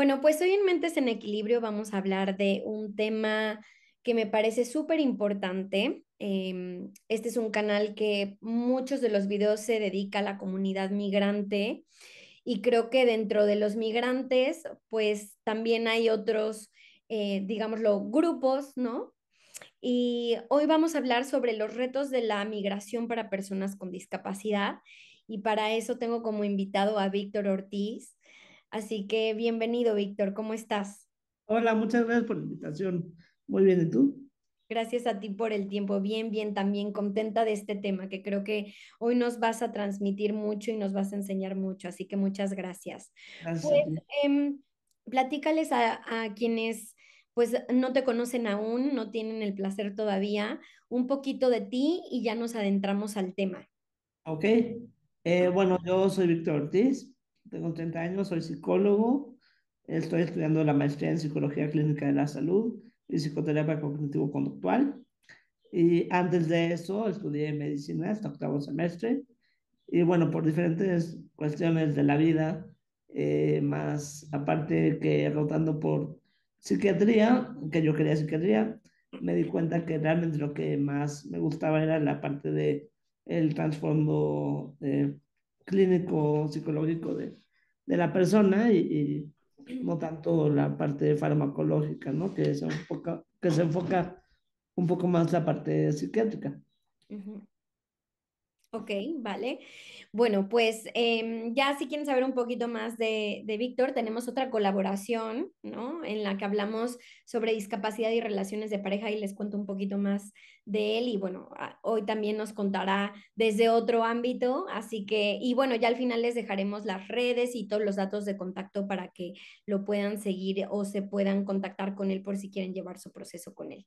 Bueno, pues hoy en Mentes en Equilibrio vamos a hablar de un tema que me parece súper importante. Este es un canal que muchos de los videos se dedica a la comunidad migrante y creo que dentro de los migrantes, pues también hay otros, digámoslo, grupos, ¿no? Y hoy vamos a hablar sobre los retos de la migración para personas con discapacidad. Y para eso tengo como invitado a Víctor Ortiz. Así que bienvenido, Víctor. ¿Cómo estás? Hola, muchas gracias por la invitación. Muy bien, ¿y tú? Gracias a ti por el tiempo. Bien, bien, también contenta de este tema que creo que hoy nos vas a transmitir mucho y nos vas a enseñar mucho. Así que muchas gracias. Gracias Pues a ti. em, platícales a quienes pues no te conocen aún, no tienen el placer todavía, un poquito de ti y ya nos adentramos al tema. Ok. Bueno, yo soy Víctor Ortiz, tengo 30 años, soy psicólogo, estoy estudiando la maestría en Psicología Clínica de la Salud y Psicoterapia Cognitivo-Conductual. Y antes de eso estudié medicina hasta octavo semestre. Y bueno, por diferentes cuestiones de la vida, más aparte que rotando por psiquiatría, que yo quería psiquiatría, me di cuenta que realmente lo que más me gustaba era la parte de el trasfondo clínico, psicológico de la persona y no tanto la parte farmacológica, ¿no? Que se enfoca un poco más la parte psiquiátrica. Ujú. Ok, vale. Bueno, pues ya si quieren saber un poquito más de Víctor, tenemos otra colaboración, ¿no? En la que hablamos sobre discapacidad y relaciones de pareja y les cuento un poquito más de él y bueno, hoy también nos contará desde otro ámbito, así que, y bueno, ya al final les dejaremos las redes y todos los datos de contacto para que lo puedan seguir o se puedan contactar con él por si quieren llevar su proceso con él.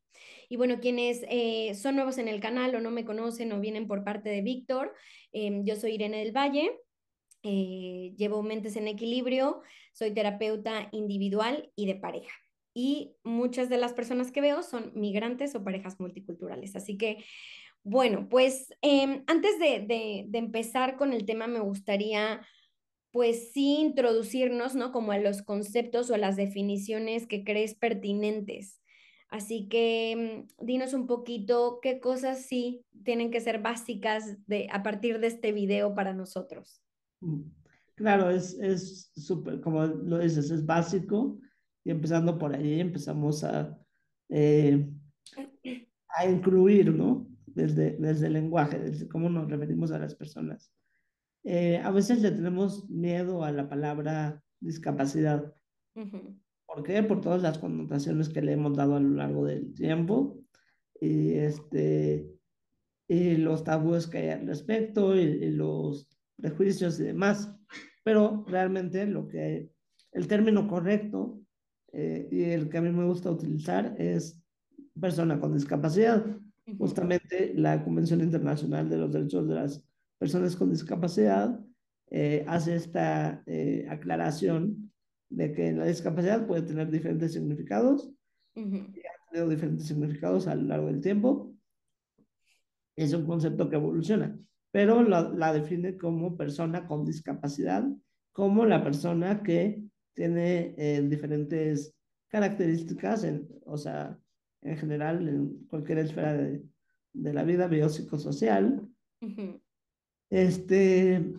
Y bueno, quienes son nuevos en el canal o no me conocen o vienen por parte de Víctor, yo soy Irene del Valle, llevo Mentes en Equilibrio, soy terapeuta individual y de pareja. Y muchas de las personas que veo son migrantes o parejas multiculturales. Así que, bueno, pues antes de empezar con el tema, me gustaría pues sí introducirnos, ¿no? Como a los conceptos o a las definiciones que crees pertinentes. Así que dinos un poquito qué cosas sí tienen que ser básicas a partir de este video para nosotros. Mm. Claro, es súper, como lo dices, es básico y empezando por ahí empezamos eh, a incluir, ¿no? Desde el lenguaje, desde cómo nos referimos a las personas. A veces le tenemos miedo a la palabra discapacidad. Ujú, ¿Por qué? Por todas las connotaciones que le hemos dado a lo largo del tiempo y, y los tabúes que hay al respecto y los prejuicios y demás. Pero realmente el término correcto y el que a mí me gusta utilizar es persona con discapacidad. ujú, Justamente la Convención Internacional de los Derechos de las Personas con Discapacidad hace esta aclaración de que la discapacidad puede tener diferentes significados ujú, y ha tenido diferentes significados a lo largo del tiempo. Es un concepto que evoluciona, pero la define como persona con discapacidad, como la persona que tiene diferentes características, o sea, en general, en cualquier esfera de la vida biopsicosocial, ujú, este,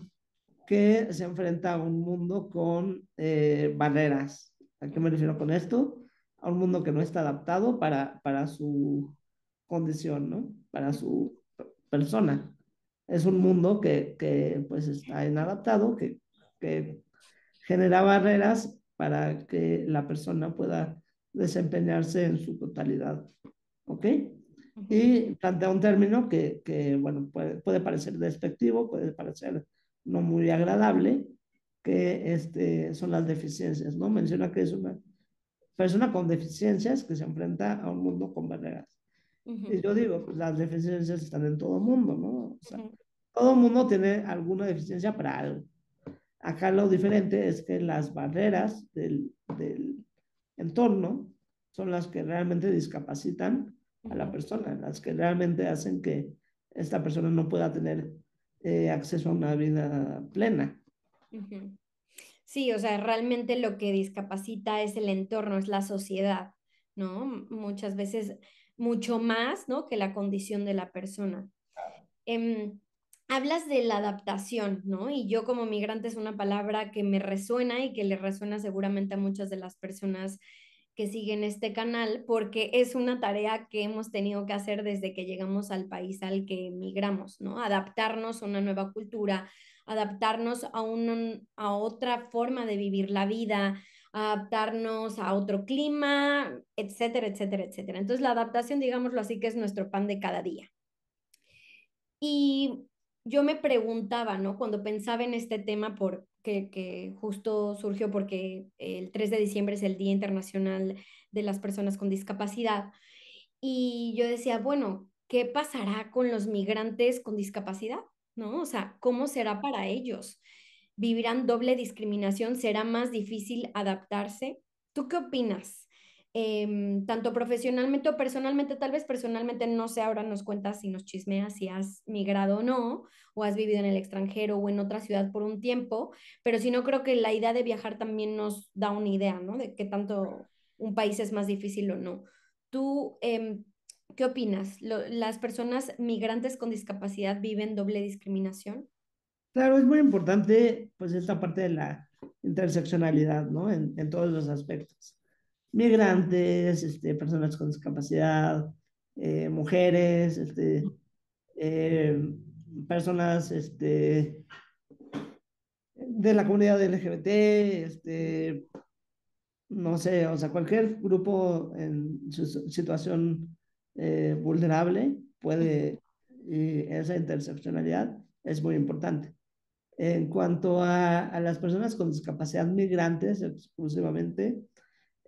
que se enfrenta a un mundo con barreras. ¿A qué me refiero con esto? A un mundo que no está adaptado para su condición, ¿no? Para su persona. Es un mundo que pues está inadaptado, que genera barreras para que la persona pueda desempeñarse en su totalidad. ¿Ok? ujú, Y plantea un término bueno, puede parecer despectivo, puede parecer no muy agradable, que son las deficiencias, ¿no? Menciona que es una persona con deficiencias que se enfrenta a un mundo con barreras. Y ujú, yo digo, pues las deficiencias están en todo mundo, ¿no? O sea, ujú, todo mundo tiene alguna deficiencia para algo. Acá lo diferente es que las barreras del entorno son las que realmente discapacitan a la ujú, persona, las que realmente hacen que esta persona no pueda tener acceso a una vida plena. ujú. Sí, o sea, realmente lo que discapacita es el entorno, es la sociedad, ¿no? Muchas veces mucho más, ¿no? Que la condición de la persona. Em, hablas de la adaptación, ¿no? Y yo como migrante es una palabra que me resuena y que le resuena seguramente a muchas de las personas que siguen este canal, porque es una tarea que hemos tenido que hacer desde que llegamos al país al que emigramos, ¿no? Adaptarnos a una nueva cultura, adaptarnos a otra forma de vivir la vida, adaptarnos a otro clima, etcétera, etcétera, etcétera. Entonces la adaptación, digámoslo así, que es nuestro pan de cada día. Y yo me preguntaba, ¿no? Cuando pensaba en este tema, que justo surgió porque el 3 de diciembre es el Día Internacional de las Personas con Discapacidad, y yo decía, bueno, ¿qué pasará con los migrantes con discapacidad? ¿No? O sea, ¿cómo será para ellos? ¿Vivirán doble discriminación? ¿Será más difícil adaptarse? ¿Tú qué opinas? Tanto profesionalmente o personalmente, tal vez personalmente, no sé, ahora nos cuentas si nos chismeas si has migrado o no, o has vivido en el extranjero o en otra ciudad por un tiempo, pero si no, creo que la idea de viajar también nos da una idea, ¿no? De qué tanto un país es más difícil o no. ¿Tú qué opinas? ¿Las personas migrantes con discapacidad viven doble discriminación? Claro, es muy importante pues esta parte de la interseccionalidad, ¿no? En todos los aspectos. Migrantes, personas con discapacidad, mujeres, eh, personas de la comunidad LGBT, no sé, o sea, cualquier grupo en su situación vulnerable puede, y esa interseccionalidad es muy importante. En cuanto a las personas con discapacidad migrantes exclusivamente,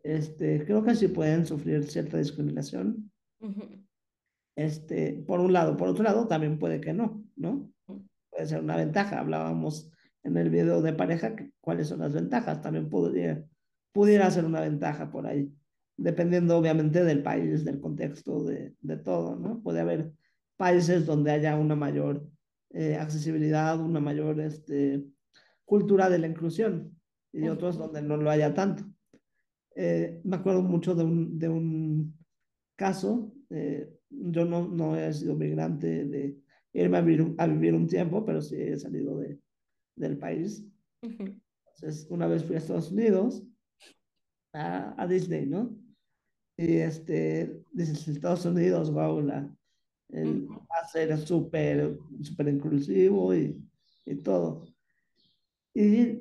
creo que sí pueden sufrir cierta discriminación, Ujú, por un lado. Por otro lado, también puede que no, ¿no? ujú, Puede ser una ventaja. Hablábamos en el video de pareja cuáles son las ventajas. También pudiera ser una ventaja por ahí, dependiendo obviamente del país, del contexto, de todo, ¿no? Puede haber países donde haya una mayor accesibilidad, una mayor cultura de la inclusión y otros ujú, donde no lo haya tanto. Me acuerdo mucho de un caso, yo no he sido migrante de irme a vivir un tiempo, pero sí he salido del país. ujú, Entonces, una vez fui a Estados Unidos, a Disney, ¿no? Y dices, Estados Unidos, wow, ujú, va a ser súper, súper inclusivo y todo. Y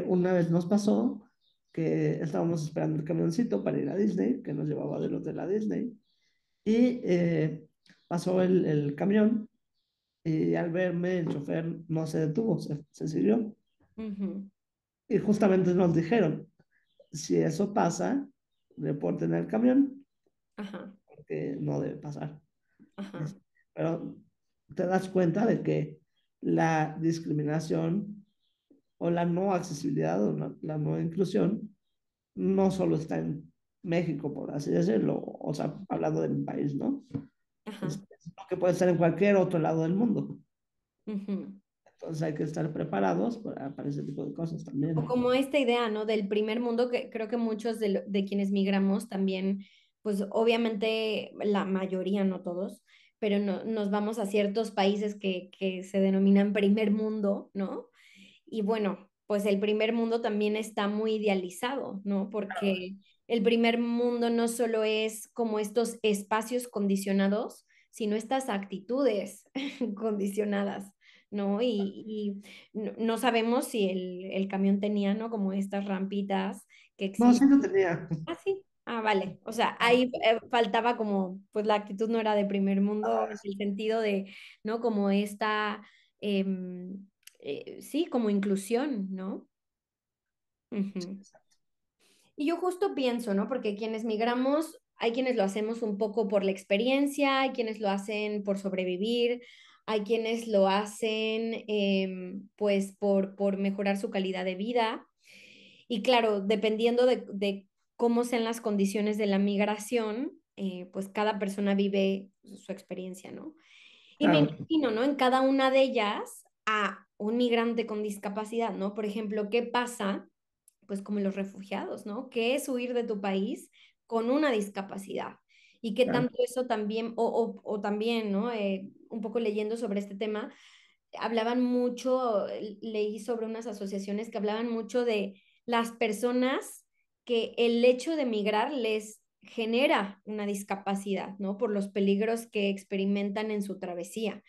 una vez nos pasó que estábamos esperando el camioncito para ir a Disney, que nos llevaba del hotel a Disney, y pasó el camión y al verme el chofer no se detuvo, se siguió. ujú. Y justamente nos dijeron, si eso pasa, reporten el camión, Ajá, porque no debe pasar. ajá, Es- Pero te das cuenta de que la discriminación o la no accesibilidad o la no inclusión no solo está en México, por así decirlo, o sea, hablando del país, ¿no? ajá. Sino que puede estar en cualquier otro lado del mundo. Ujú. Entonces hay que estar preparados para ese tipo de cosas O también. como esta idea, ¿no? Del primer mundo, que creo que muchos de quienes migramos también, pues obviamente la mayoría, no todos, pero nos vamos a ciertos países que se denominan primer mundo, ¿no? Y bueno, pues el primer mundo también está muy idealizado, ¿no? Porque el primer mundo no solo es como estos espacios condicionados, sino estas actitudes condicionadas, ¿no? Y no sabemos si el camión tenía, ¿no? Como estas rampitas que No, existen. sí lo tenía. Ah, sí. Ah, vale. O sea, ahí faltaba como, pues la actitud no era de primer mundo en el sentido de, ¿no? Como esta, sí, como inclusión, ¿no? Ujú. Y yo justo pienso, ¿no? Porque quienes migramos, hay quienes lo hacemos un poco por la experiencia, hay quienes lo hacen por sobrevivir, hay quienes lo hacen, pues, por mejorar su calidad de vida. Y claro, dependiendo de cómo sean las condiciones de la migración, pues cada persona vive su experiencia, ¿no? Y me Claro. imagino, ¿no? En cada una de ellas a un migrante con discapacidad, ¿no? Por ejemplo, ¿qué pasa? pues como los refugiados, ¿no? ¿Qué es huir de tu país con una discapacidad? Y qué Claro. tanto eso también, o también, ¿no? Un poco leyendo sobre este tema, hablaban mucho, leí sobre unas asociaciones que hablaban mucho de las personas que el hecho de migrar les genera una discapacidad, ¿no? Por los peligros que experimentan en su travesía,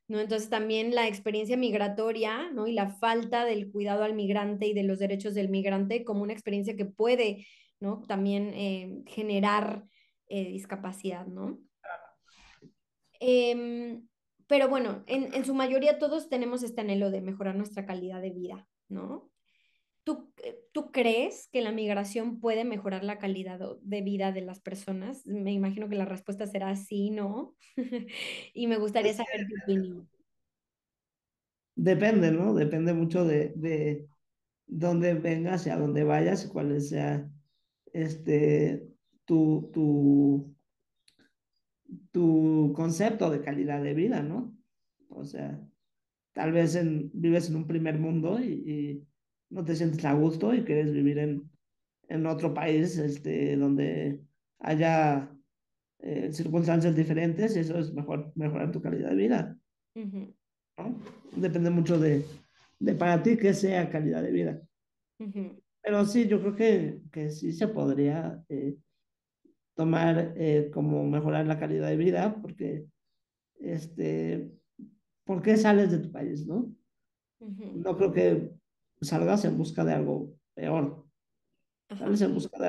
¿no? Entonces también la experiencia migratoria, ¿no? Y la falta del cuidado al migrante y de los derechos del migrante como una experiencia que puede, ¿no? También generar discapacidad, ¿no? Em, pero bueno, en su mayoría todos tenemos este anhelo de mejorar nuestra calidad de vida, ¿no? ¿Tú crees que la migración puede mejorar la calidad de vida de las personas? Me imagino que la respuesta será sí, no. Y me gustaría Es saber tu opinión. Depende, ¿no? Depende mucho de dónde vengas y a dónde vayas y cuál sea este, tu, tu, tu concepto de calidad de vida, ¿no? O sea, tal vez vives en un primer mundo y no te sientes a gusto y quieres vivir en otro país donde haya circunstancias diferentes y eso es mejor, mejorar tu calidad de vida, Ujú, ¿no? Depende mucho de para ti qué sea calidad de vida. ujú, Pero sí, yo creo que sí se podría tomar como mejorar la calidad de vida, porque, este, ¿por qué sales de tu país, no? ujú, No creo que salgas en busca de algo peor, sales ajá, en busca de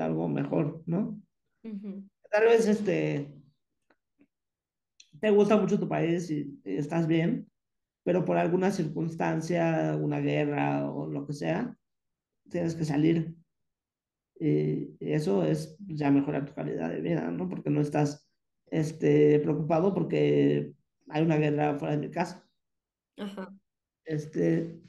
algo mejor, ¿no? ujú, Tal vez te gusta mucho tu país y estás bien, pero por alguna circunstancia, una guerra o lo que sea, tienes que salir. Y eso es ya mejorar tu calidad de vida, ¿no? Porque no estás preocupado porque hay una guerra fuera de mi casa. ajá, Este,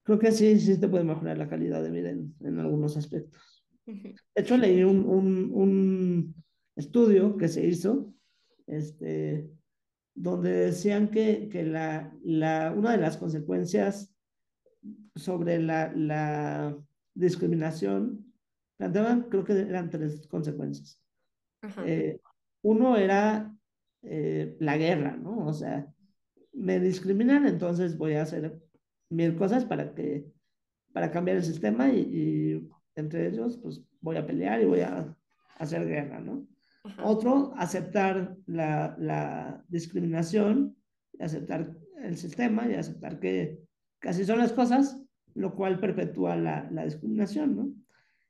Creo que sí, sí te puede mejorar la calidad de vida en algunos aspectos. ujú, De hecho, leí un estudio que se hizo, este, donde decían que una de las consecuencias sobre la discriminación, planteaban, creo que eran tres consecuencias. ajá, Eh, Uno era la guerra, ¿no? O sea, me discriminan, entonces voy a hacer mil cosas para cambiar el sistema y entre ellos, pues voy a pelear y voy a hacer guerra, ¿no? ajá, Otro, aceptar la discriminación, aceptar el sistema y aceptar que así son las cosas, lo cual perpetúa la discriminación, ¿no?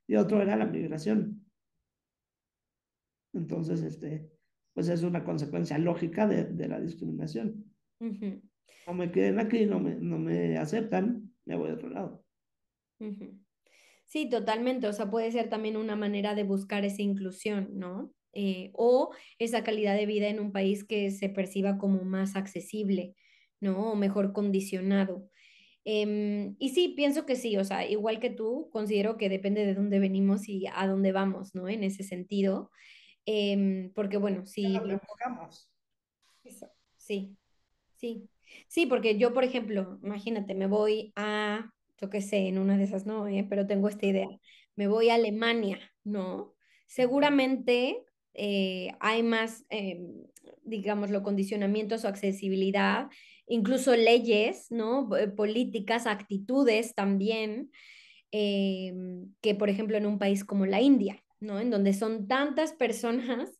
Y otro era la migración. Entonces, pues es una consecuencia lógica de la discriminación. ujú, No me quieren aquí, no me aceptan, me voy a otro lado. ujú. Sí, totalmente. O sea, puede ser también una manera de buscar esa inclusión, ¿no? O esa calidad de vida en un país que se perciba como más accesible, ¿no? O mejor condicionado. Y sí, pienso que sí, o sea, igual que tú, considero que depende de dónde venimos y a dónde vamos, ¿no? En ese sentido. Porque bueno, Es sí, lo que enfocamos. sí. Sí, sí, porque yo, por ejemplo, imagínate, me voy a, yo qué sé, en una de esas no, pero tengo esta idea, me voy a Alemania, ¿no? Seguramente hay más, digámoslo, condicionamientos o accesibilidad, incluso leyes, ¿no? Políticas, actitudes también, eh, que, por ejemplo, en un país como la India, ¿no? En donde son tantas personas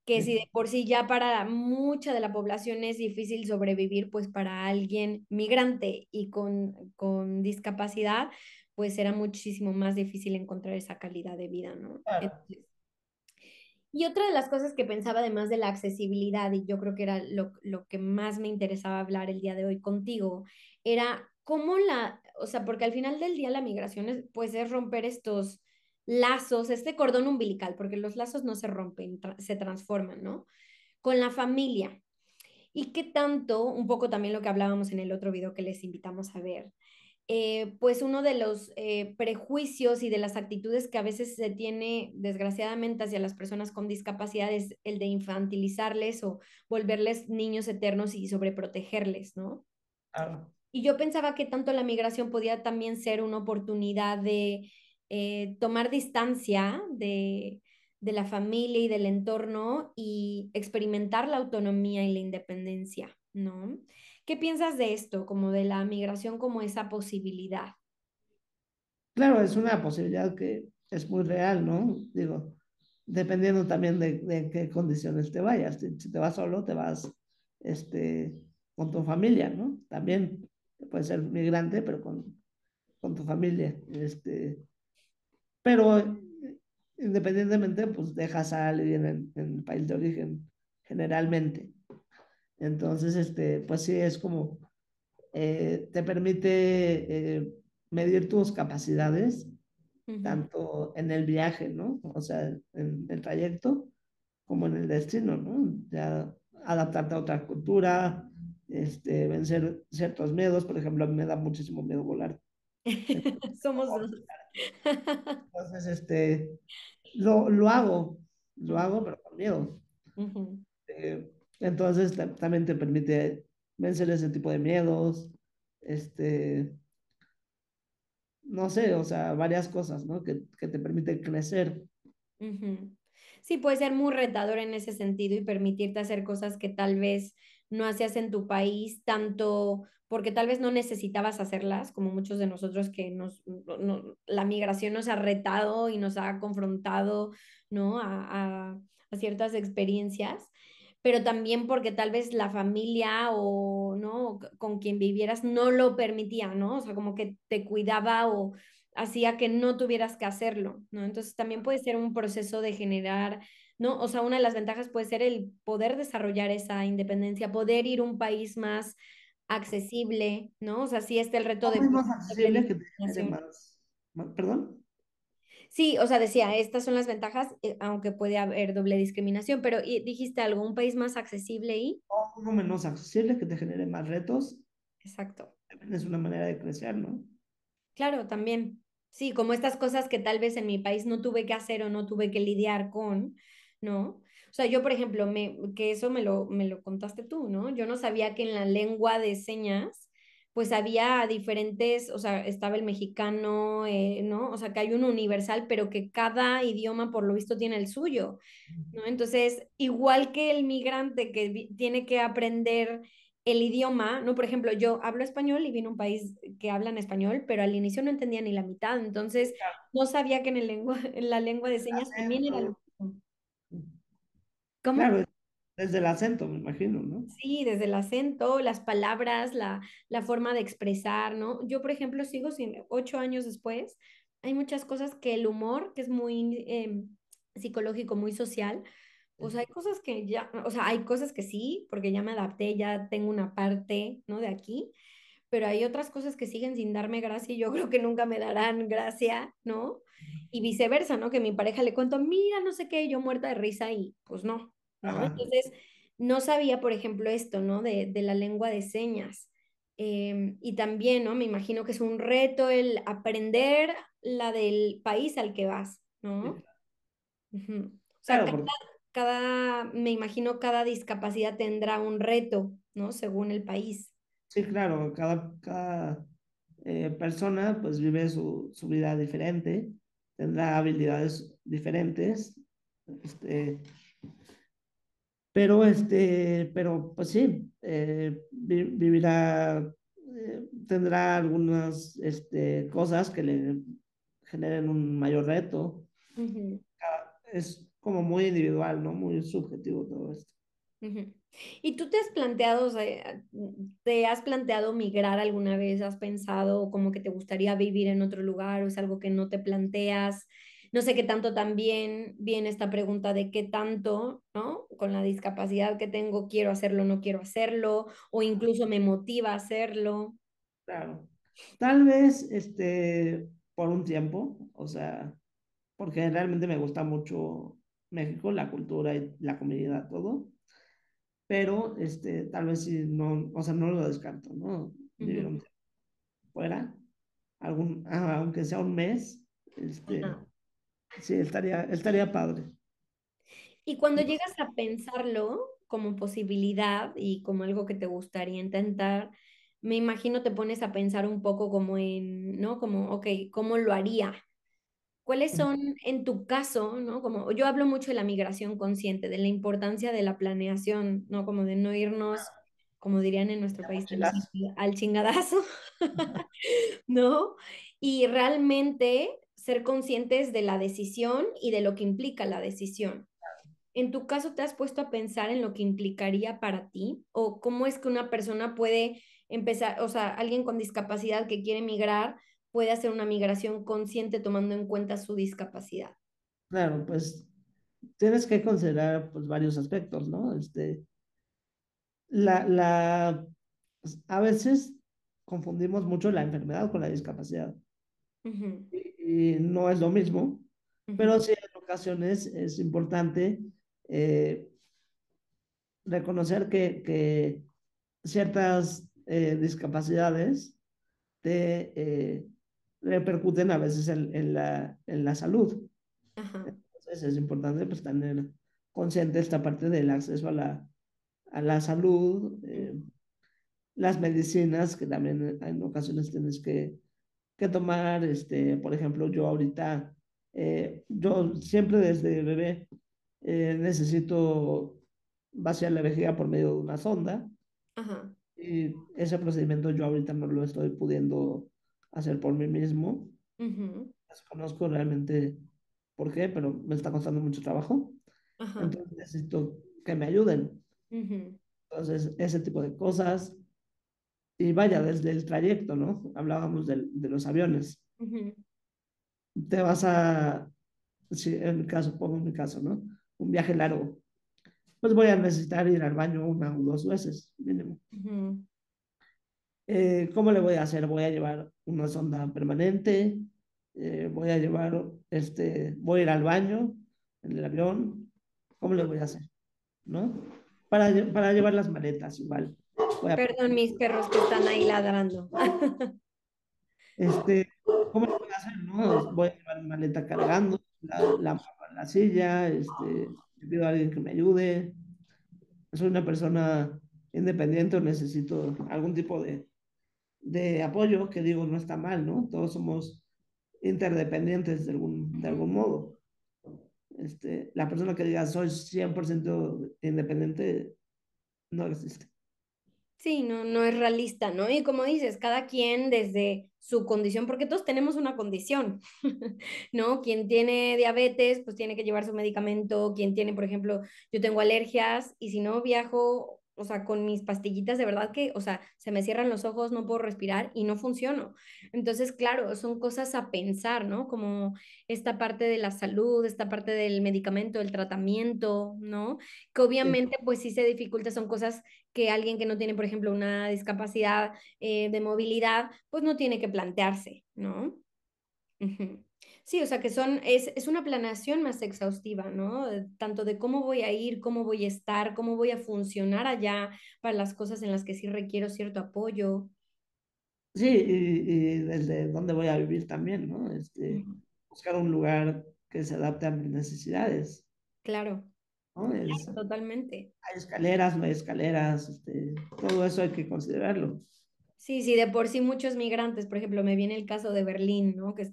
que si de Sí, por sí ya para mucha de la población es difícil sobrevivir, pues para alguien migrante y con discapacidad, pues será muchísimo más difícil encontrar esa calidad de vida, ¿no? claro. Y otra de las cosas que pensaba además de la accesibilidad, y yo creo que era lo que más me interesaba hablar el día de hoy contigo, era cómo o sea, porque al final del día la migración es, pues es romper estos lazos, este cordón umbilical, porque los lazos no se rompen, se transforman, ¿no? Con la familia. Y qué tanto, un poco también lo que hablábamos en el otro video que les invitamos a ver, pues uno de los prejuicios y de las actitudes que a veces se tiene desgraciadamente hacia las personas con discapacidad es el de infantilizarles o volverles niños eternos y sobreprotegerles, ¿no? Claro. Y yo pensaba que tanto la migración podía también ser una oportunidad de tomar distancia de la familia y del entorno y experimentar la autonomía y la independencia, ¿no? ¿Qué piensas de esto, como de la migración como esa posibilidad? Claro, es una posibilidad que es muy real, ¿no? Digo, dependiendo también de en qué condiciones te vayas. Si te vas solo, te vas este, con tu familia, ¿no? También puedes ser migrante, pero con tu familia. Pero independientemente, pues dejas a alguien en el país de origen, generalmente. Entonces, pues sí, es como, te permite medir tus capacidades Ujú. tanto en el viaje, ¿no? O sea, en el trayecto, como en el destino, ¿no? Ya adaptarte a otra cultura, vencer ciertos miedos. Por ejemplo, a mí me da muchísimo miedo volar. Somos dos. Entonces, lo hago, lo Ujú, hago, pero con miedo. ujú, Entonces, también te permite vencer ese tipo de miedos, este, no sé, o sea, varias cosas, ¿no? Que te permiten crecer. ujú. Sí, puede ser muy retador en ese sentido y permitirte hacer cosas que tal vez no hacías en tu país, tanto porque tal vez no necesitabas hacerlas, como muchos de nosotros que la migración nos ha retado y nos ha confrontado, ¿no? A ciertas experiencias, pero también porque tal vez la familia o, ¿no? Con quien vivieras no lo permitía, ¿no? O sea, como que te cuidaba o hacía que no tuvieras que hacerlo, ¿no? Entonces también puede ser un proceso de generar, ¿no? O sea, una de las ventajas puede ser el poder desarrollar esa independencia, poder ir a un país más accesible, ¿no? O sea, sí está el reto de ¿Cómo es más doble accesible que te genere discriminación. perdón? Sí, o sea, decía, estas son las ventajas, aunque puede haber doble discriminación, pero dijiste algo, un país más accesible y... O uno menos accesible que te genere más retos, Exacto. también es una manera de crecer, ¿no? Claro, también. Sí, como estas cosas que tal vez en mi país no tuve que hacer o no tuve que lidiar con, ¿no? O sea, yo, por ejemplo, que eso me lo contaste tú, ¿no? Yo no sabía que en la lengua de señas, pues había diferentes, o sea, estaba el mexicano, ¿no? O sea, que hay uno universal, pero que cada idioma, por lo visto, tiene el suyo, ¿no? Entonces, igual que el migrante que tiene que aprender el idioma, ¿no? Por ejemplo, yo hablo español y vine a un país que hablan español, pero al inicio no entendía ni la mitad, entonces no sabía que en la lengua de señas también era lo Acento, mismo. ¿Cómo? claro, desde el acento, me imagino, ¿no? Sí, desde el acento, las palabras, la forma de expresar, ¿no? Yo, por ejemplo, sigo sin 8 años después. Hay muchas cosas que el humor, que es muy psicológico, muy social, pues hay cosas que ya, o sea, hay cosas que sí, porque ya me adapté, ya tengo una parte, ¿no? De aquí, pero hay otras cosas que siguen sin darme gracia y yo creo que nunca me darán gracia, ¿no? Y viceversa, ¿no? Que mi pareja le cuento, mira, no sé qué, yo muerta de risa y pues no, ¿no? Ajá, Entonces, no sabía, por ejemplo, esto, ¿no? De la lengua de señas. Y también, ¿no? Me imagino que es un reto el aprender la del país al que vas, ¿no? sí, Ujú. O sea, claro, porque me imagino cada discapacidad tendrá un reto, ¿no? Según el país. sí, claro, cada persona pues vive su vida diferente, tendrá habilidades diferentes, este, pero pues sí, vivirá, tendrá algunas cosas que le generen un mayor reto. Ujú, Es como muy individual, ¿no? Muy subjetivo todo esto. ujú. ¿Y tú te has planteado, o sea, te has planteado migrar alguna vez? ¿Has pensado como que te gustaría vivir en otro lugar o es algo que no te planteas? No sé qué tanto también viene esta pregunta de qué tanto, ¿no? Con la discapacidad que tengo, quiero hacerlo, no quiero hacerlo, o incluso me motiva a hacerlo. Claro. Tal vez, por un tiempo, o sea, porque realmente me gusta mucho México, la cultura y la comida, todo, pero, tal vez sí, no, o sea, no lo descarto, ¿no? Vivir un Ujú. tiempo fuera, aunque sea un mes, Ajá. sí, estaría padre. Y cuando llegas a pensarlo como posibilidad y como algo que te gustaría intentar, me imagino te pones a pensar un poco como en, ¿no? Como, ok, ¿cómo lo haría? ¿Cuáles son, en tu caso, ¿no? Como yo hablo mucho de la migración consciente, de la importancia de la planeación, ¿no? Como de no irnos, como dirían en nuestro país, Mochilazo. al chingadazo, ¿no? Y realmente ser conscientes de la decisión y de lo que implica la decisión. ¿En tu caso te has puesto a pensar en lo que implicaría para ti? ¿O cómo es que una persona puede empezar, o sea, alguien con discapacidad que quiere migrar puede hacer una migración consciente tomando en cuenta su discapacidad? Claro, pues tienes que considerar pues varios aspectos, ¿no? La, la, pues, a veces confundimos mucho la enfermedad con la discapacidad Ujú, y no es lo mismo, ujú, pero sí en ocasiones es importante eh, reconocer que ciertas discapacidades te repercuten a veces en la salud. ajá, Entonces es importante pues tener consciente esta parte del acceso a la salud, ujú, las medicinas que también en ocasiones tienes que tomar, por ejemplo, yo ahorita, yo siempre desde bebé necesito vaciar la vejiga por medio de una sonda ajá, y ese procedimiento yo ahorita no lo estoy pudiendo hacer por mí mismo. ujú, Desconozco realmente por qué, pero me está costando mucho trabajo. ajá, Entonces necesito que me ayuden. ujú, Entonces, ese tipo de cosas. Y vaya, desde el trayecto, ¿no? Hablábamos de los aviones. ujú, Te vas si en mi caso, pongo mi caso, ¿no? Un viaje largo. Pues voy a necesitar ir al baño una o dos veces, mínimo. ujú, ¿Cómo le voy a hacer? Voy a llevar una sonda permanente, voy a llevar, voy a ir al baño en el avión. ¿Cómo le voy a hacer? ¿No? Para llevar las maletas igual. Voy a Perdón, mis perros que están ahí ladrando. Este, ¿cómo lo voy a hacer, no? Voy a llevar mi maleta cargando, la amarro en la silla, le pido a alguien que me ayude. Soy una persona independiente o necesito algún tipo de apoyo, que digo, no está mal, ¿no? Todos somos interdependientes de algún modo. La persona que diga soy 100% independiente no existe. Sí, no, no es realista, ¿no? Y como dices, cada quien desde su condición, porque todos tenemos una condición, ¿no? Quien tiene diabetes, pues tiene que llevar su medicamento, quien tiene, por ejemplo, yo tengo alergias y si no viajo, o sea, con mis pastillitas, de verdad que, o sea, se me cierran los ojos, no puedo respirar y no funciono. Entonces, claro, son cosas a pensar, ¿no? Como esta parte de la salud, esta parte del medicamento, del tratamiento, ¿no? Que Sí, obviamente, pues sí se dificulta, son cosas que alguien que no tiene, por ejemplo, una discapacidad de movilidad, pues no tiene que plantearse, ¿no? Ujú. Sí, o sea que es una planeación más exhaustiva, ¿no? Tanto de cómo voy a ir, cómo voy a estar, cómo voy a funcionar allá para las cosas en las que sí requiero cierto apoyo. sí, y desde dónde voy a vivir también, ¿no? Ujú. Buscar un lugar que se adapte a mis necesidades, Claro, ¿no? totalmente. Hay escaleras, no hay escaleras, todo eso hay que considerarlo. Sí, sí, de por sí muchos migrantes, por ejemplo, me viene el caso de Berlín, ¿no? Que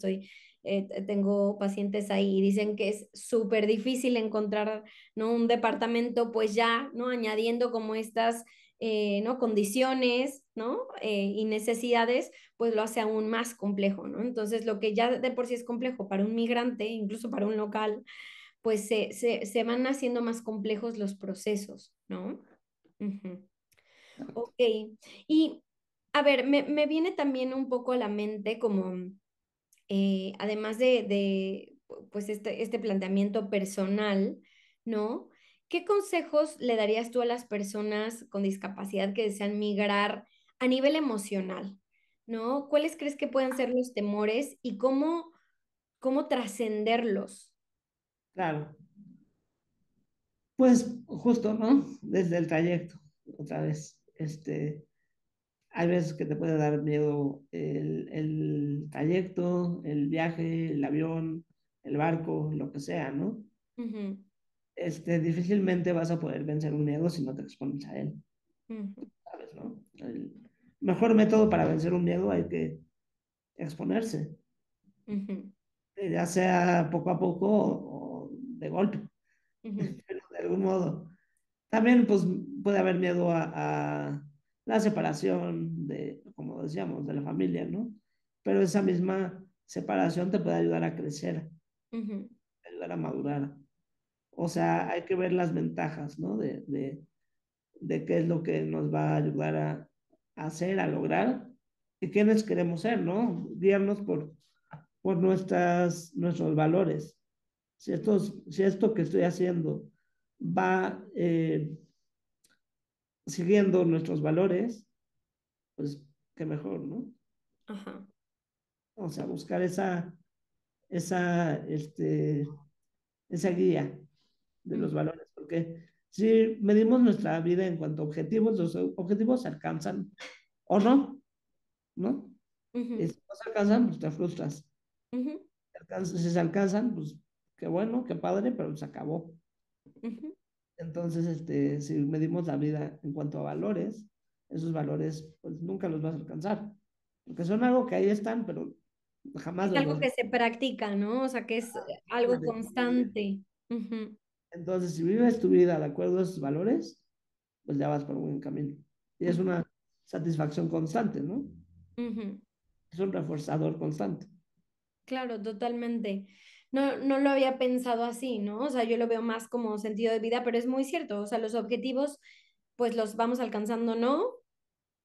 tengo pacientes ahí y dicen que es súper difícil encontrar, ¿no? Un departamento, pues ya, ¿no? Añadiendo como estas, ¿no? Condiciones, ¿no? Y necesidades, pues lo hace aún más complejo, ¿no? Entonces, lo que ya de por sí es complejo para un migrante, incluso para un local, pues se van haciendo más complejos los procesos, ¿no? Ujú. Ok. Y a ver, me viene también un poco a la mente como, además pues este planteamiento personal, ¿no? ¿Qué consejos le darías tú a las personas con discapacidad que desean migrar a nivel emocional, ¿no? ¿Cuáles crees que puedan ser los temores y cómo trascenderlos? Claro, pues justo, ¿no? Desde el trayecto, otra vez, hay veces que te puede dar miedo el trayecto, el viaje, el avión, el barco, lo que sea, ¿no? Ujú, Difícilmente vas a poder vencer un miedo si no te expones a él, ujú, ¿sabes, no? mejor método para vencer un miedo hay que exponerse, Ujú, ya sea poco a poco o de golpe, ujú, pero de algún modo. También pues puede haber miedo a la separación de, como decíamos, de la familia, ¿no? Pero esa misma separación te puede ayudar a crecer, ujú, ayudar a madurar. O sea, hay que ver las ventajas, ¿no? De qué es lo que nos va a ayudar a hacer, a lograr y quiénes queremos ser, ¿no? Guiarnos por nuestros valores. Si esto que estoy haciendo va siguiendo nuestros valores, pues qué mejor, ¿no? ajá, O sea, buscar esa esa guía de los ujú, valores, porque si medimos nuestra vida en cuanto a objetivos, los objetivos se alcanzan o no, ¿no? Y ujú, si no se alcanzan, pues te frustras. ujú, Si se alcanzan, pues qué bueno, qué padre, pero se acabó. ujú. Entonces, si medimos la vida en cuanto a valores, esos valores, pues nunca los vas a alcanzar, porque son algo que ahí están, pero jamás Es los algo vas a que se practica, ¿no? O sea, que es algo alcanzar. constante. Ujú, Entonces, si vives tu vida de acuerdo a esos valores, pues ya vas por un buen camino. Y es ujú, una satisfacción constante, ¿no? ujú. Es un reforzador constante. Claro, totalmente. No, no lo había pensado así, ¿no? O sea, yo lo veo más como sentido de vida, pero es muy cierto. O sea, los objetivos, pues los vamos alcanzando, ¿no?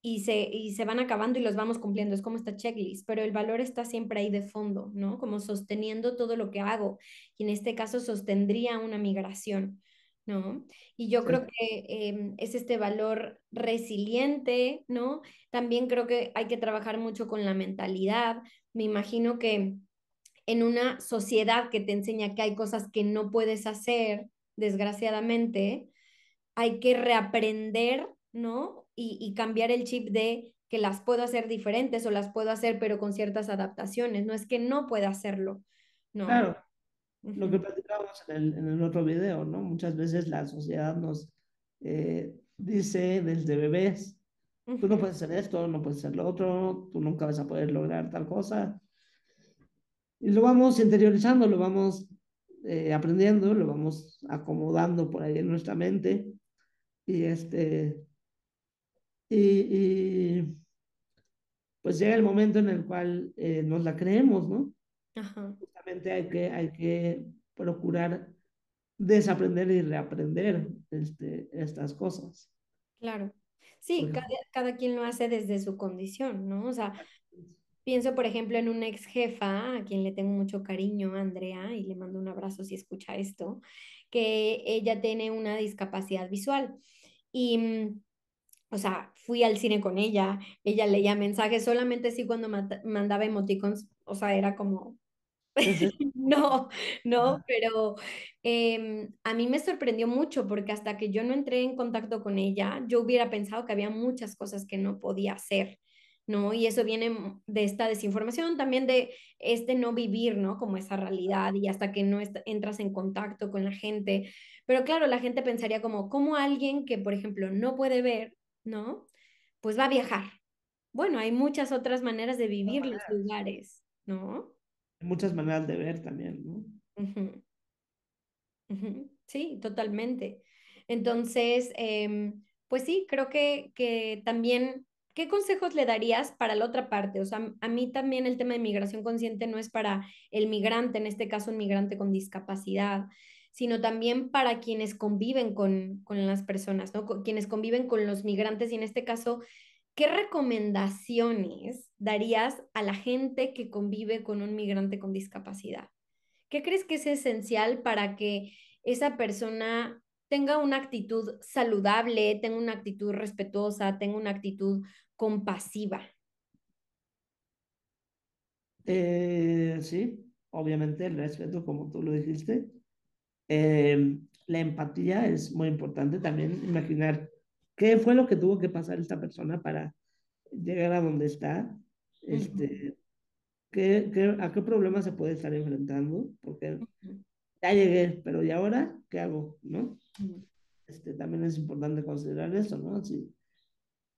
Y se van acabando y los vamos cumpliendo. Es como esta checklist, pero el valor está siempre ahí de fondo, ¿no? Como sosteniendo todo lo que hago. Y en este caso sostendría una migración, ¿no? Y yo Sí, creo que es este valor resiliente, ¿no? También creo que hay que trabajar mucho con la mentalidad. Me imagino que en una sociedad que te enseña que hay cosas que no puedes hacer, desgraciadamente, hay que reaprender, ¿no? Y cambiar el chip de que las puedo hacer diferentes o las puedo hacer pero con ciertas adaptaciones. No es que no pueda hacerlo, ¿no? claro, lo que Ujú, platicábamos en el otro video, ¿no? Muchas veces la sociedad nos dice desde bebés, tú no ujú, puedes hacer esto, no puedes hacer lo otro, tú nunca vas a poder lograr tal cosa. Y lo vamos interiorizando, lo vamos aprendiendo, lo vamos acomodando por ahí en nuestra mente. Y, y pues llega el momento en el cual nos la creemos, ¿no? ajá, Justamente hay que procurar desaprender y reaprender estas cosas. claro. Sí, Porque, cada quien lo hace desde su condición, ¿no? O sea, pienso, por ejemplo, en una ex jefa a quien le tengo mucho cariño, Andrea, y le mando un abrazo si escucha esto, que ella tiene una discapacidad visual. Y o sea, fui al cine con ella leía mensajes, solamente sí cuando mandaba emoticons, o sea, era como, ¿qué es esto? no, no, Ah, pero a mí me sorprendió mucho porque hasta que yo no entré en contacto con ella, yo hubiera pensado que había muchas cosas que no podía hacer, ¿no? Y eso viene de esta desinformación, también de este no vivir, ¿no? Como esa realidad y hasta que no entras en contacto con la gente. Pero claro, la gente pensaría como, ¿cómo alguien que, por ejemplo, no puede ver, ¿no? Pues va a viajar. Bueno, hay muchas otras maneras de vivir los lugares, ¿no? hay muchas maneras de ver también, ¿no? Ujú. Ujú, sí, totalmente. Entonces, pues sí, creo que también, ¿qué consejos le darías para la otra parte? O sea, a mí también el tema de migración consciente no es para el migrante, en este caso un migrante con discapacidad, sino también para quienes conviven con las personas, ¿no? Quienes conviven con los migrantes y en este caso, ¿qué recomendaciones darías a la gente que convive con un migrante con discapacidad? ¿Qué crees que es esencial para que esa persona tenga una actitud saludable, tenga una actitud respetuosa, tenga una actitud compasiva? Sí, obviamente el respeto, como tú lo dijiste. La empatía es muy importante también, imaginar qué fue lo que tuvo que pasar esta persona para llegar a donde está, Ujú, este, a qué problemas se puede estar enfrentando, porque ujú, ya llegué, pero ¿y ahora qué hago? ¿No? ujú, También es importante considerar eso, ¿no? Sí,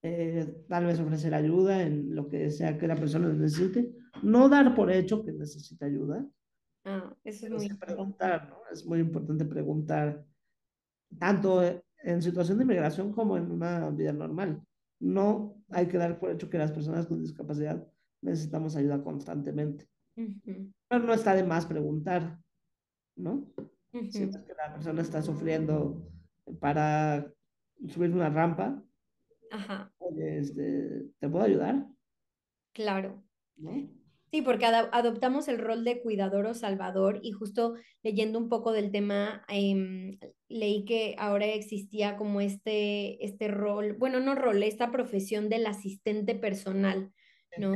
tal vez ofrecer ayuda en lo que sea que la persona necesite, no dar por hecho que necesita ayuda, Ah, eso es pero muy sí importante. preguntar, ¿no? Es muy importante preguntar, tanto en situación de migración como en una vida normal. No hay que dar por hecho que las personas con discapacidad necesitamos ayuda constantemente. Ujú, Pero no está de más preguntar, ¿no? Si ujú. ves que la persona está sufriendo para subir una rampa, Ajá, oye, ¿te puedo ayudar? claro. ¿No? Sí, porque adoptamos el rol de cuidador o salvador y justo leyendo un poco del tema, leí que ahora existía como este rol, bueno, no rol, esta profesión del asistente personal, ¿no?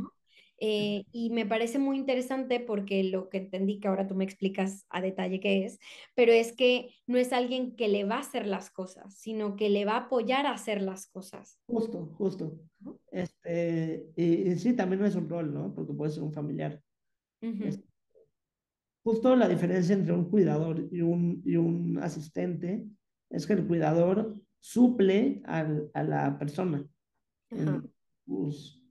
Y me parece muy interesante porque lo que entendí, que ahora tú me explicas a detalle qué es, pero es que no es alguien que le va a hacer las cosas, sino que le va a apoyar a hacer las cosas, Justo, justo. ¿no? Y sí, también no es un rol, ¿no? Porque puede ser un familiar. Es Ujú, justo la diferencia entre un cuidador y un asistente es que el cuidador suple a la persona ajá, en sus,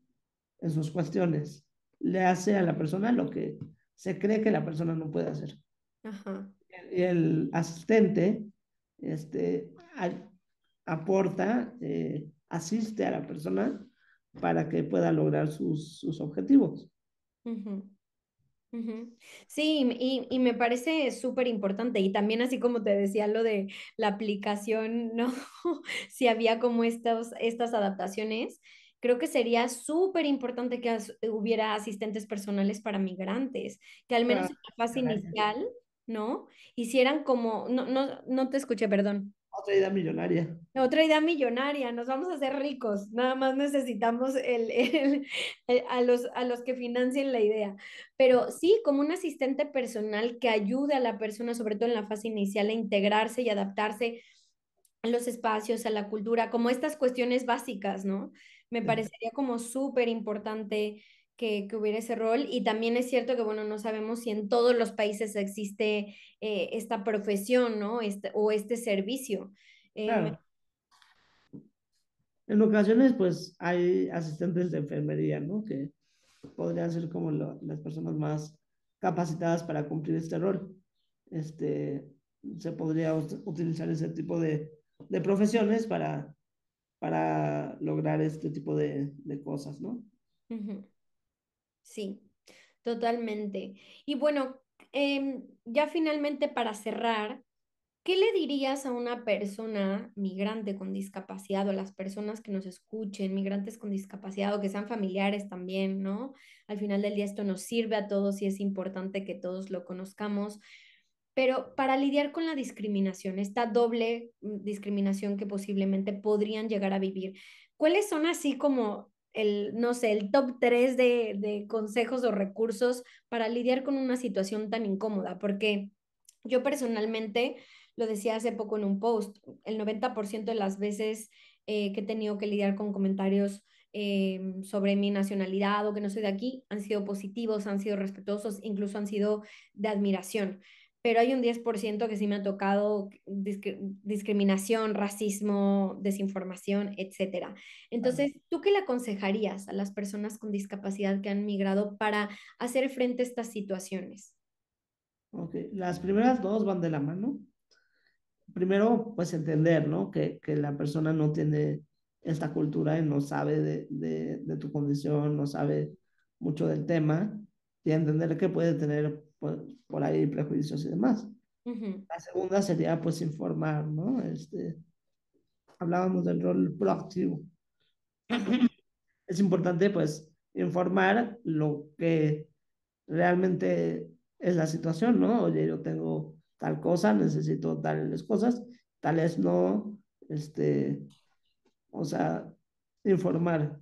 en sus cuestiones. Le hace a la persona lo que se cree que la persona no puede hacer. ajá. Y el asistente aporta, asiste a la persona para que pueda lograr sus objetivos. Ujú. Ujú. Sí, y me parece súper importante. Y también así como te decía lo de la aplicación, ¿no? Si había como estas adaptaciones, creo que sería súper importante que hubiera asistentes personales para migrantes, que al menos Otra en la fase idea inicial, ¿no? Hicieran como, no te escuché, perdón. otra idea millonaria. Otra idea millonaria, nos vamos a hacer ricos, nada más necesitamos a los que financien la idea. Pero sí, como un asistente personal que ayude a la persona, sobre todo en la fase inicial, a integrarse y adaptarse a los espacios, a la cultura, como estas cuestiones básicas, ¿no? Me Sí, parecería como súper importante que hubiera ese rol. Y también es cierto que, bueno, no sabemos si en todos los países existe esta profesión, ¿no? O este servicio. Me claro. En ocasiones, pues hay asistentes de enfermería, ¿no? Que podrían ser como las personas más capacitadas para cumplir este rol. Este, Se podría utilizar ese tipo de profesiones para lograr este tipo de cosas, ¿no? Ujú. Sí, totalmente. Y bueno, ya finalmente para cerrar, ¿qué le dirías a una persona migrante con discapacidad o a las personas que nos escuchen, migrantes con discapacidad o que sean familiares también, ¿no? Al final del día esto nos sirve a todos y es importante que todos lo conozcamos, pero para lidiar con la discriminación, esta doble discriminación que posiblemente podrían llegar a vivir, ¿cuáles son así como el, no sé, el top 3 de consejos o recursos para lidiar con una situación tan incómoda? Porque yo personalmente, lo decía hace poco en un post, el 90% de las veces que he tenido que lidiar con comentarios sobre mi nacionalidad o que no soy de aquí, han sido positivos, han sido respetuosos, incluso han sido de admiración, pero hay un 10% que sí me ha tocado discriminación, racismo, desinformación, etcétera. Entonces, ¿tú qué le aconsejarías a las personas con discapacidad que han migrado para hacer frente a estas situaciones? Ok, las primeras dos van de la mano. Primero, pues entender, ¿no? Que la persona no tiene esta cultura y no sabe de tu condición, no sabe mucho del tema, y entender que puede tener por ahí prejuicios y demás. Ujú, La segunda sería, pues, informar, ¿no? Hablábamos del rol proactivo. ajá, Es importante, pues, informar lo que realmente es la situación, ¿no? Oye, yo tengo tal cosa, necesito tales cosas, tales no, o sea, informar.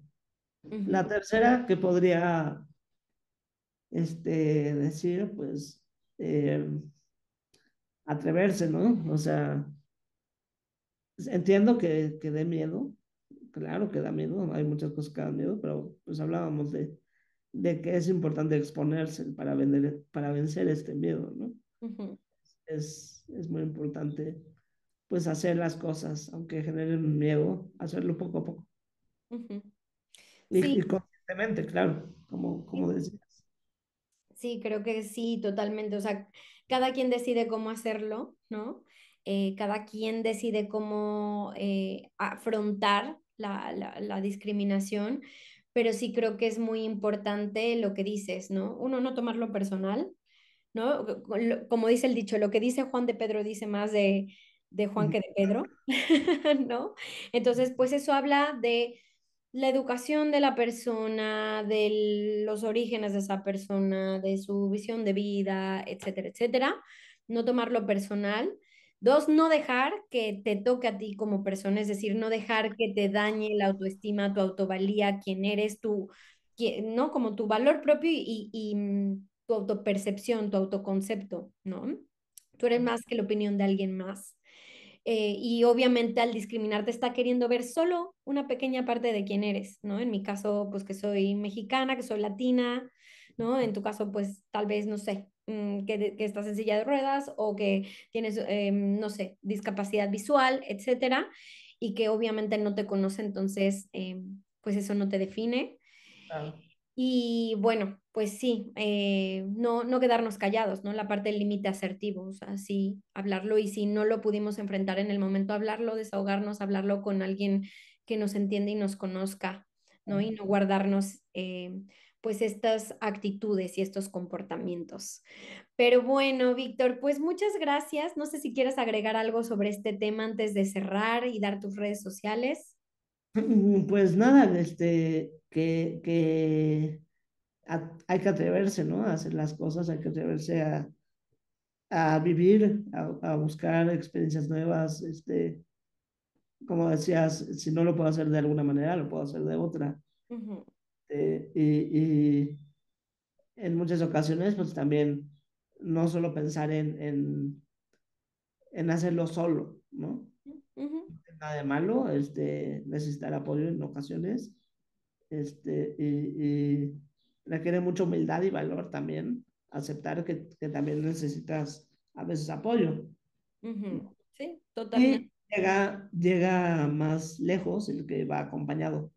ujú, La tercera que podría, decir, pues, atreverse, ¿no? O sea, entiendo que dé miedo, claro que da miedo, hay muchas cosas que dan miedo, pero pues hablábamos de que es importante exponerse para vencer este miedo, ¿no? ujú. Es muy importante, pues, hacer las cosas, aunque generen miedo, hacerlo poco a poco. Ujú. Y Sí, conscientemente, claro, como sí, decías. sí, creo que sí, totalmente. O sea, cada quien decide cómo hacerlo, ¿no? Cada quien decide cómo afrontar la discriminación, pero sí creo que es muy importante lo que dices, ¿no? Uno, no tomarlo personal, ¿no? Como dice el dicho, lo que dice Juan de Pedro dice más de Juan Ujú. que de Pedro, ¿no? Entonces, pues eso habla de la educación de la persona, de los orígenes de esa persona, de su visión de vida, etcétera, etcétera. No tomarlo personal. Dos, no dejar que te toque a ti como persona, es decir, no dejar que te dañe la autoestima, tu autovalía, quién eres tú, ¿no? Como tu valor propio y tu autopercepción, tu autoconcepto, ¿no? Tú eres más que la opinión de alguien más. Y obviamente al discriminarte está queriendo ver solo una pequeña parte de quién eres, ¿no? En mi caso, pues que soy mexicana, que soy latina, ¿no? En tu caso, pues tal vez, no sé, que estás en silla de ruedas o que tienes, no sé, discapacidad visual, etcétera, y que obviamente no te conoce, entonces, pues eso no te define. Claro. Y bueno, pues sí, no quedarnos callados, ¿no? La parte del límite asertivo, o sea, sí, hablarlo y si no lo pudimos enfrentar en el momento, hablarlo, desahogarnos, hablarlo con alguien que nos entiende y nos conozca, ¿no? Y no guardarnos, pues, estas actitudes y estos comportamientos. Pero bueno, Víctor, pues muchas gracias. No sé si quieres agregar algo sobre este tema antes de cerrar y dar tus redes sociales. Pues nada, que hay que atreverse, ¿no? A hacer las cosas, hay que atreverse a vivir, a buscar experiencias nuevas, como decías, si no lo puedo hacer de alguna manera, lo puedo hacer de otra. Ujú, Y en muchas ocasiones, pues también no solo pensar en hacerlo solo, ¿no? ujú, No tiene nada de malo, necesitar apoyo en ocasiones, y requiere mucha humildad y valor también, aceptar que también necesitas a veces apoyo, ujú. ¿no? Sí, totalmente. Y llega más lejos el que va acompañado.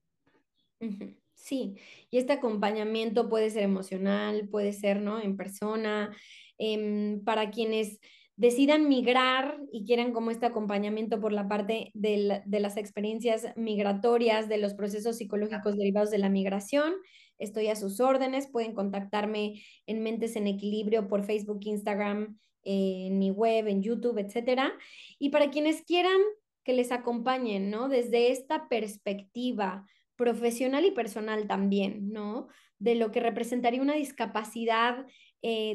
Ujú. Sí, y este acompañamiento puede ser emocional, puede ser, ¿no? En persona, para quienes decidan migrar y quieran como este acompañamiento por la parte de las experiencias migratorias, de los procesos psicológicos derivados de la migración. Estoy a sus órdenes, pueden contactarme en Mentes en Equilibrio por Facebook, Instagram, en mi web, en YouTube, etcétera. Y para quienes quieran que les acompañen, ¿no? Desde esta perspectiva profesional y personal también, ¿no? De lo que representaría una discapacidad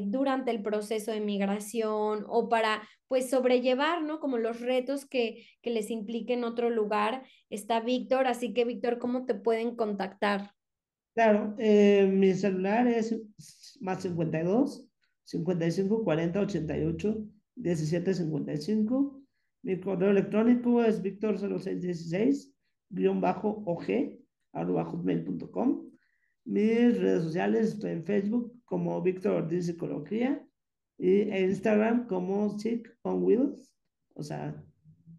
durante el proceso de migración o para, pues, sobrellevar, ¿no? Como los retos que les implique en otro lugar. Está Víctor, así que Víctor, ¿cómo te pueden contactar? Claro, mi celular es más 55 40 88 17 55. Mi correo electrónico es victor0616-og@hotmail.com. Mis redes sociales, estoy en Facebook como Víctor Ortiz Psicología y en Instagram como Sick on Wheels, o sea,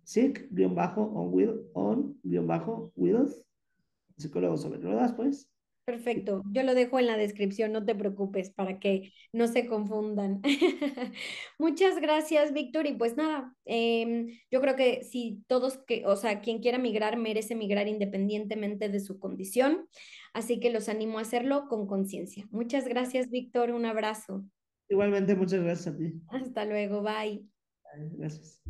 Sick-on-wheels, psicólogo sobre ruedas, pues. Perfecto, yo lo dejo en la descripción, no te preocupes para que no se confundan. Muchas gracias, Víctor. Y pues nada, yo creo que si todos que, o sea, quien quiera migrar merece migrar independientemente de su condición, así que los animo a hacerlo con conciencia. Muchas gracias, Víctor. Un abrazo. Igualmente, muchas gracias a ti. Hasta luego, bye. Gracias.